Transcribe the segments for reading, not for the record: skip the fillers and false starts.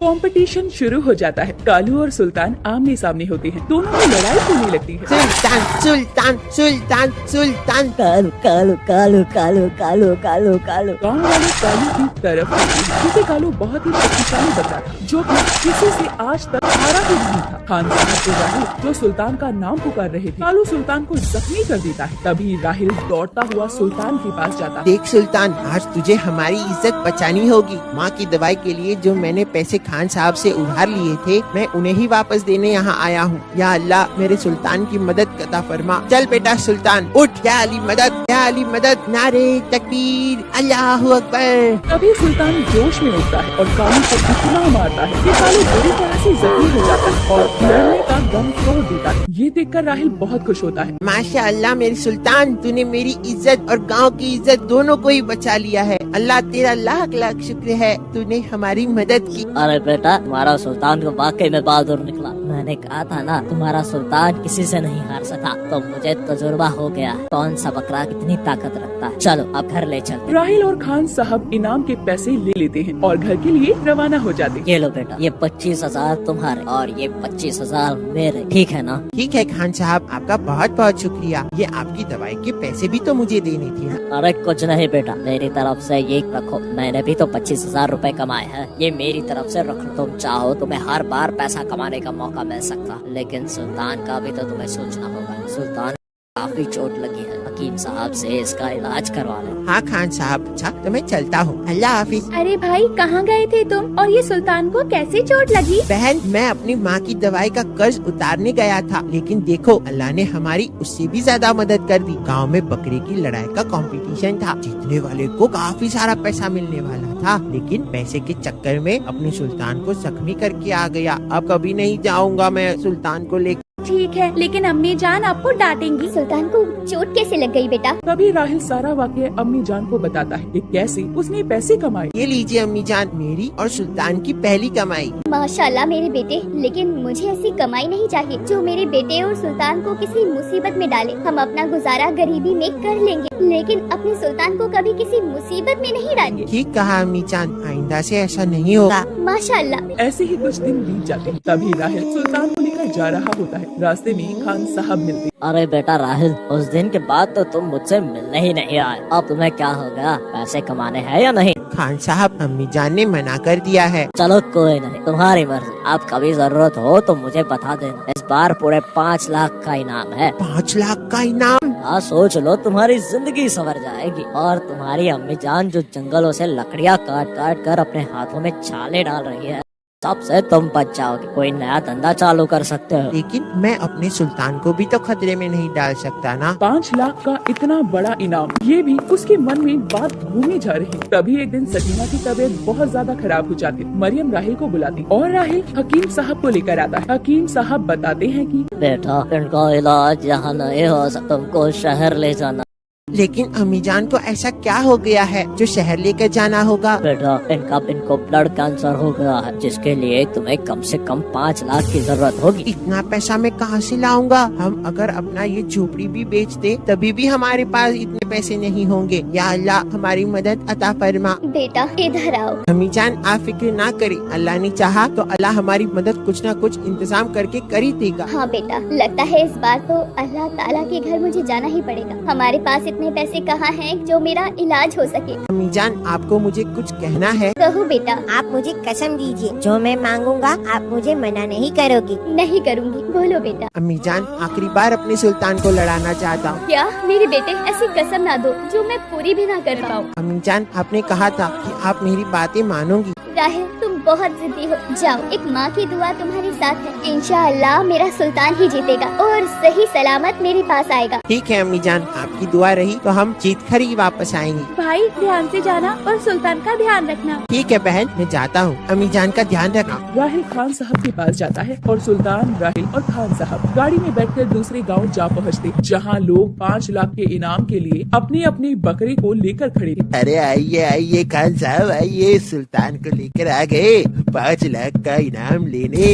Competition शुरू हो जाता है। कालू और सुल्तान आमने सामने होते हैं। दोनों में लड़ाई होने लगती है। सुल्तान सुल्तान सुल्तान सुल्तान कालू कालू कालू कालू कालू कालू कालू। गाँव वाले कालू की तरफ होते हैं क्योंकि कालू बहुत ही शक्तिशाली बंदा था जो कि किसी से आज तक हारा ही नहीं था। खान साहब और राहिल जो सुल्तान का नाम पुकार रहे थे, कालू सुल्तान को जख्मी कर देता है। तभी राहिल दौड़ता हुआ सुल्तान के पास जाता है। देख सुल्तान, आज तुझे हमारी इज्जत बचानी होगी। माँ की दवाई के लिए जो मैंने पैसे खान साहब से उधार लिए थे, मैं उन्हें ही वापस देने यहाँ आया हूँ। या अल्लाह, मेरे सुल्तान की मदद अता फरमा। चल बेटा सुल्तान उठ, या अली मदद, या अली मदद, नारे तकबीर, अल्लाहु अकबर। तभी सुल्तान जोश में उठता है और कालू को इतना मारता है कि कालू बुरी तरह से जख्मी हो जाता है और लड़ने का दम तोड़ देता है। ये देखकर राहिल बहुत खुश होता है। माशा अल्लाह मेरे सुल्तान, तूने मेरी इज्जत और गांव की इज्जत दोनों को ही बचा लिया है। अल्लाह तेरा लाख लाख शुक्र है, तूने हमारी मदद की। अरे बेटा, तुम्हारा सुल्तान को वाकई में बहादुर निकला। मैंने कहा था ना, तुम्हारा सुल्तान किसी से नहीं हार सका। तो मुझे तजुर्बा हो गया कौन सा बकरा कितनी ताकत रखता है। चलो अब घर ले चलते। राहिल और खान साहब इनाम के पैसे ले लेते हैं और घर के लिए रवाना हो जाते हैं। ये लो बेटा, ये 25,000 तुम्हारे और ये 25,000 मेरे, ठीक है ना? ठीक है खान साहब, आपका बहुत बहुत शुक्रिया। ये आपकी दवाई के पैसे भी तो मुझे देने थे ना। अरे कुछ नहीं बेटा, मेरी तरफ से ये रखो। मैंने भी तो 25,000 रूपए कमाए हैं, ये मेरी तरफ से रख लो। तुम चाहो तुम्हें हर बार पैसा कमाने का मौका मिल सकता, लेकिन सुल्तान का भी तो तुम्हें सोचना होगा। सुल्तान काफी चोट लगी है, हकीम साहब से इसका इलाज करवा लो। हाँ खान साहब, अच्छा तो मैं चलता हूँ। अल्लाह हाफिज। अरे भाई, कहाँ गए थे तुम? और ये सुल्तान को कैसे चोट लगी? बहन, मैं अपनी माँ की दवाई का कर्ज उतारने गया था, लेकिन देखो अल्लाह ने हमारी उससे भी ज्यादा मदद कर दी। गांव में बकरे की लड़ाई का कंपटीशन था, जीतने वाले को काफी सारा पैसा मिलने वाला था, लेकिन पैसे के चक्कर में अपने सुल्तान को जख्मी करके आ गया। अब कभी नहीं जाऊंगा मैं सुल्तान को लेकर। ठीक है, लेकिन अम्मी जान आपको डांटेंगी। सुल्तान को चोट कैसे लग गई बेटा? तभी राहिल सारा वाकया अम्मी जान को बताता है कि कैसे उसने पैसे कमाए। ये लीजिए अम्मी जान, मेरी और सुल्तान की पहली कमाई। माशाल्लाह मेरे बेटे, लेकिन मुझे ऐसी कमाई नहीं चाहिए जो मेरे बेटे और सुल्तान को किसी मुसीबत में डाले। हम अपना गुजारा गरीबी में कर लेंगे, लेकिन अपने सुल्तान को कभी किसी मुसीबत में नहीं डालेंगे। ठीक कहा अम्मी जान, आइंदा से ऐसा नहीं होगा। माशाल्लाह। ऐसे ही कुछ दिन बीत जाते हैं। तभी राहिल सुल्तान को लेकर जा रहा होता है। रास्ते में खान साहब मिलते। अरे बेटा राहिल, उस दिन के बाद तो तुम मुझसे मिलने ही नहीं आए। अब तुम्हें क्या हो गया? पैसे कमाने हैं या नहीं? खान साहब, अम्मी जान ने मना कर दिया है। चलो कोई नहीं, तुम्हारी मर्जी। आप कभी जरूरत हो तो मुझे बता देना। इस बार पूरे 5 लाख का इनाम है। 5 लाख का इनाम? हाँ, सोच लो, तुम्हारी जिंदगी संवर जाएगी। और तुम्हारी अम्मी जान जो जंगलों से लकड़ियाँ काट काट कर अपने हाथों में छाले डाल रही है, सबसे तुम बच जाओगे। कोई नया धंधा चालू कर सकते हो। लेकिन मैं अपने सुल्तान को भी तो खतरे में नहीं डाल सकता ना। 5 लाख का इतना बड़ा इनाम, ये भी उसके मन में बात घूमी जा रही। तभी एक दिन सकीना की तबीयत बहुत ज्यादा खराब हो जाती। मरियम राहिल को बुलाती और राहिल हकीम साहब को लेकर आता है। हकीम साहब बताते हैं कि बेटा, इनका इलाज यहाँ नहीं हो सकता, तुमको शहर ले जाना। लेकिन अम्मी जान को ऐसा क्या हो गया है जो शहर लेकर जाना होगा? बेटा, इनको ब्लड कैंसर हो गया है, जिसके लिए तुम्हें कम से कम 5 लाख की जरूरत होगी। इतना पैसा मैं कहाँ से लाऊंगा? हम अगर अपना ये झोपड़ी भी बेच दे तभी भी हमारे पास इतने पैसे नहीं होंगे। या अल्लाह, हमारी मदद अता फरमा। बेटा इधर आओ। अम्मी जान, आप फिक्र ना करें, अल्लाह ने चाहा तो अल्लाह हमारी मदद कुछ न कुछ इंतजाम करके कर ही देगा। हाँ बेटा, लगता है इस बार तो अल्लाह ताला के घर मुझे जाना ही पड़ेगा। हमारे पास इतने पैसे कहाँ हैं जो मेरा इलाज हो सके। अम्मी जान, आपको मुझे कुछ कहना है। कहो बेटा। आप मुझे कसम दीजिए, जो मैं मांगूंगा आप मुझे मना नहीं करोगी। नहीं करूँगी, बोलो बेटा। अम्मी जान, आखिरी बार अपने सुल्तान को लड़ाना चाहता हूँ। क्या मेरे बेटे, ऐसी कसम ना दो जो मैं पूरी भी ना कर पाऊँ। अम्मी जान, आपने कहा था कि आप मेरी बातें मानोगी। राहिल, तुम बहुत जिद्दी हो। जाओ, एक माँ की दुआ तुम्हारे साथ है। इंशाअल्लाह मेरा सुल्तान ही जीतेगा और सही सलामत मेरे पास आएगा। ठीक है अम्मी जान, आपकी दुआ रही तो हम जीत कर ही वापस आएंगे। भाई ध्यान से जाना और सुल्तान का ध्यान रखना। ठीक है बहन, मैं जाता हूँ। अम्मी जान का ध्यान रखना। राहिल खान साहब के पास जाता है और सुल्तान, राहिल और खान साहब गाड़ी में बैठकर दूसरे गांव जा पहुंचते, जहां लोग 5 लाख के इनाम के लिए अपने अपने बकरे को लेकर खड़े थे। अरे आइए आइए खान साहब, आइए, सुल्तान को लेकर आ गए 5 लाख का इनाम लेने।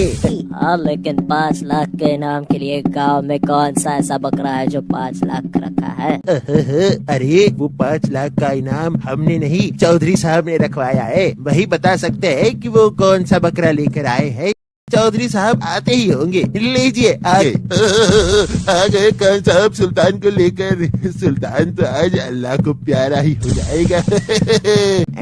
हाँ, लेकिन 5 लाख के इनाम के लिए गांव में कौन सा ऐसा बकरा है जो 5 लाख का रखा है? अरे वो 5 लाख का इनाम हमने नहीं, चौधरी साहब ने रखवाया है। वही बता सकते हैं कि वो कौन सा बकरा लेकर आए हैं। चौधरी साहब आते ही होंगे। लीजिए आ गए खान साहब सुल्तान को लेकर। सुल्तान तो आज अल्लाह को प्यारा ही हो जाएगा।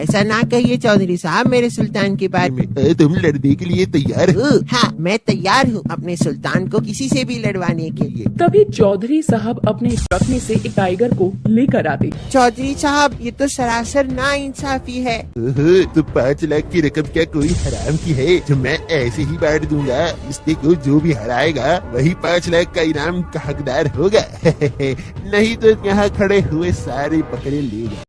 ऐसा ना कहिए चौधरी साहब मेरे सुल्तान के बारे में। तुम लड़ने के लिए तैयार हो? हाँ, मैं तैयार हूँ अपने सुल्तान को किसी से भी लड़वाने के लिए। तभी चौधरी साहब अपने ट्रक में से एक टाइगर को लेकर आते। चौधरी साहब ये तो सरासर ना इंसाफी है। तो 5 लाख की रकम क्या कोई हराम की है जो मैं ऐसे ही बांट दूंगा? इससे को जो भी हराएगा वही 5 लाख का इनाम का हकदार होगा। नहीं तो यहाँ खड़े हुए सारे पकड़े ले जाए।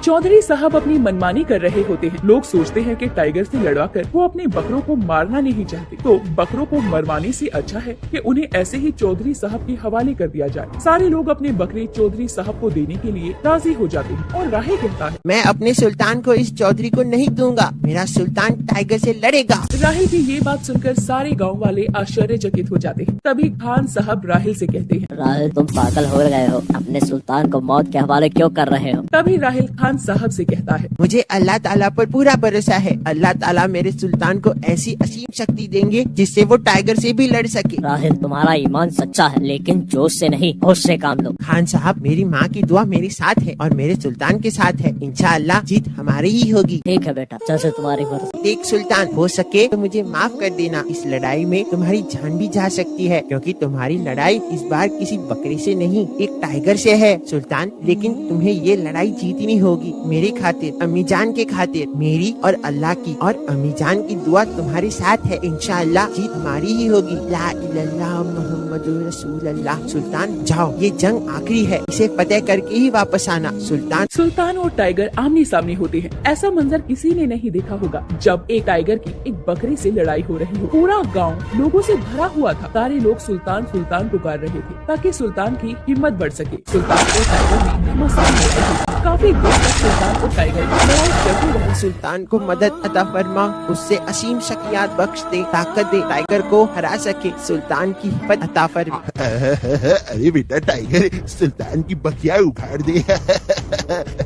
चौधरी साहब अपनी मनमानी कर रहे होते हैं। लोग सोचते हैं कि टाइगर से लड़वाकर वो अपने बकरों को मारना नहीं चाहते, तो बकरों को मरवाने से अच्छा है कि उन्हें ऐसे ही चौधरी साहब के हवाले कर दिया जाए। सारे लोग अपने बकरे चौधरी साहब को देने के लिए राजी हो जाते हैं और राहिल कहता है, मैं अपने सुल्तान को इस चौधरी को नहीं दूंगा। मेरा सुल्तान टाइगर से लड़ेगा। राहिल की ये बात सुनकर सारे गाँव वाले आश्चर्यचकित हो जाते हैं। तभी खान साहब राहिल से कहते हैं, राहिल तुम पागल हो गए हो, अपने सुल्तान को मौत के हवाले क्यों कर रहे हो? तभी राहिल खान साहब से कहता है, मुझे अल्लाह ताला पर पूरा भरोसा है। अल्लाह ताला मेरे सुल्तान को ऐसी असीम शक्ति देंगे जिससे वो टाइगर से भी लड़ सके। राहिल तुम्हारा ईमान सच्चा है, लेकिन जोश से नहीं होश से काम लो। खान साहब मेरी माँ की दुआ मेरे साथ है और मेरे सुल्तान के साथ है। इंशाअल्लाह जीत हमारी ही होगी। ठीक है बेटा, जैसे तुम्हारी मर्जी। देख सुल्तान, हो सके तो मुझे माफ कर देना। इस लड़ाई में तुम्हारी जान भी जा सकती है, क्योंकि तुम्हारी लड़ाई इस बार किसी बकरे से नहीं एक टाइगर से है सुल्तान। लेकिन तुम्हें ये लड़ाई जीतनी होगी मेरे खातिर, अम्मी जान के खातिर। मेरी और अल्लाह की और अम्मी जान की दुआ तुम्हारे साथ है। इंशाअल्लाह जीत हमारी ही होगी। ला इलाहा मुहम्मदुर रसूलुल्लाह। सुल्तान जाओ, ये जंग आखिरी है, इसे फतेह करके ही वापस आना। सुल्तान और टाइगर आमने सामने होते हैं। ऐसा मंजर किसी ने नहीं देखा होगा जब एक टाइगर की एक बकरे से लड़ाई हो रही हो। पूरा गांव लोगों से भरा हुआ था। सारे लोग सुल्तान सुल्तान पुकार रहे थे ताकि सुल्तान की हिम्मत बढ़ सके। सुल्तान और टाइगर में घमासान लड़ाई हुई। काफी देर तक सुल्तान और टाइगर लड़ाई करते रहे। सुल्तान को मदद अता फरमा, उससे असीम शक्तियात बख्श दे, ताकत दे, टाइगर को हरा सके। सुल्तान की हिम्मत अता फरमा। अरे बेटा टाइगर, सुल्तान की बकिया उखाड़ दे।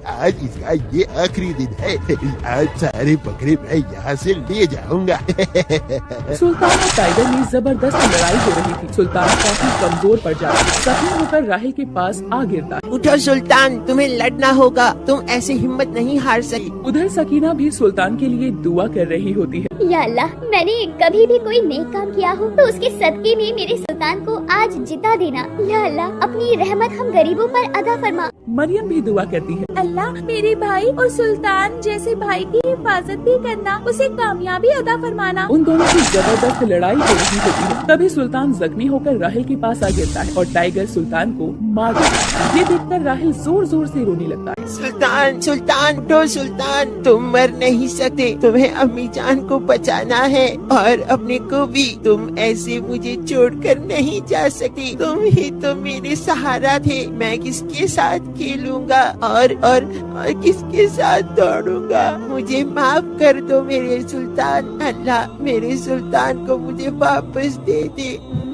आज इसका ये आखिरी दिन है। आज सारे बकरे मैं यहाँ से ले जाऊंगा। सुल्तान और टाइगर में जबरदस्त लड़ाई हो रही थी। सुल्तान काफी कमजोर पड़ जाता है। जख्मी होकर राहिल के पास आ गिरता है। उठो सुल्तान, तुम्हें लड़ना होगा, तुम ऐसे हिम्मत नहीं हार सकी। उधर सकीना भी सुल्तान के लिए दुआ कर रही होती है। या अल्लाह, मैंने कभी भी कोई नेक काम किया हो तो उसके सदके में मेरे सुल्तान को आज जिता देना। या अल्लाह, अपनी रहमत हम गरीबों पर अदा फरमा। मरियम भी दुआ करती है, अल्लाह मेरे भाई और सुल्तान जैसे भाई की हिफाजत भी करना, उसे कामयाबी अदा फरमाना। उन दोनों की जबरदस्त लड़ाई हो रही होती है। तभी सुल्तान जख्मी होकर राहिल के पास आ गिरता है और टाइगर सुल्तान को मार देता है। ये देखकर राहिल जोर जोर से रोने लगता है। सुल्तान सुल्तान उठो सुल्तान, तुम मर नहीं सकते। तुम्हें अम्मी जान को बचाना है और अपने को भी। तुम ऐसे मुझे छोड़कर नहीं जा सकती। तुम ही तो मेरे सहारा थे। मैं किसके साथ खेलूंगा और किसके साथ दौड़ूंगा? मुझे माफ कर दो मेरे सुल्तान। अल्लाह मेरे सुल्तान को मुझे वापस दे दे।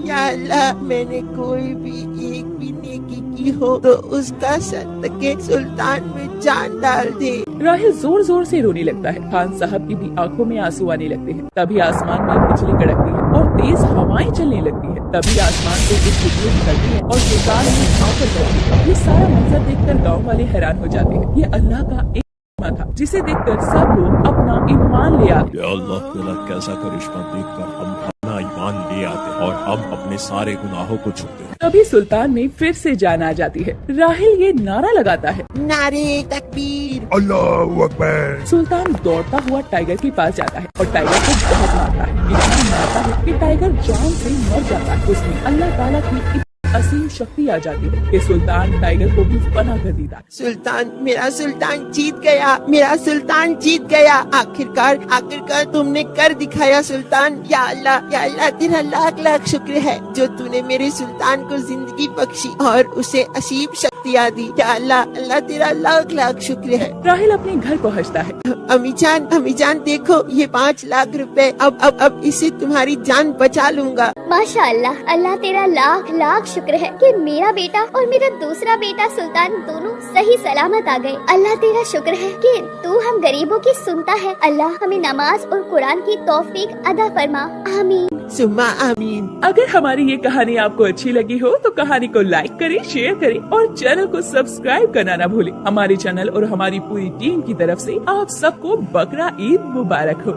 या अल्लाह, मैंने कोई भी एक भी नेकी की हो तो उसका सदके सुल्तान में जान डाल दे। राहिल जोर जोर से रोने लगता है। खान साहब की भी आंखों में आंसू आने लगते हैं। तभी आसमान में बिजली कड़कती है और तेज हवाएं चलने लगती है। तभी आसमान से एक बिजली निकलती है और सुल्तान में आकर करती है। ये सारा मंजर देखकर गांव वाले हैरान हो जाते हैं। ये अल्लाह का एक था जिसे देखकर सब लोग अपना ईमान ले आते। अल्लाह ताला कैसा करिश्मा देखकर हम अपना ईमान ले आते और हम अपने सारे गुनाहों को छूते हैं। तभी सुल्तान में फिर से जान आ जाती है। राहिल ये नारा लगाता है, नारे तकबीर, अल्लाहू अकबर। सुल्तान दौड़ता हुआ टाइगर के पास जाता है और टाइगर को बहुत मारता है। इतना मारता है कि टाइगर जान से मर जाता है। उसमें अल्लाह ताला की असीम शक्ति आ जाती है कि सुल्तान टाइगर को भी फना कर देता है। सुल्तान, मेरा सुल्तान जीत गया। मेरा सुल्तान जीत गया। आखिरकार तुमने कर दिखाया सुल्तान। या अल्लाह तेरा लाख लाख शुक्र है जो तूने मेरे सुल्तान को जिंदगी बख्शी और उसे असीम शक्ति दिया दी। क्या अल्लाह, अल्लाह तेरा लाख लाख शुक्र है। राहिल अपने घर पहुंचता है। अम्मी जान देखो ये 5 लाख रुपए, अब इससे तुम्हारी जान बचा लूंगा। माशा अल्लाह, अल्लाह तेरा लाख लाख शुक्र है कि मेरा बेटा और मेरा दूसरा बेटा सुल्तान दोनों सही सलामत आ गए। अल्लाह तेरा शुक्र है कि तू हम गरीबों की सुनता है। अल्लाह हमें नमाज और कुरान की तौफीक अदा फरमा, आमीन सुम्मा आमीन। अगर हमारी ये कहानी आपको अच्छी लगी हो तो कहानी को लाइक करें, शेयर करें और चैनल को सब्सक्राइब करना ना भूलें। हमारे चैनल और हमारी पूरी टीम की तरफ से आप सबको बकरा ईद मुबारक हो।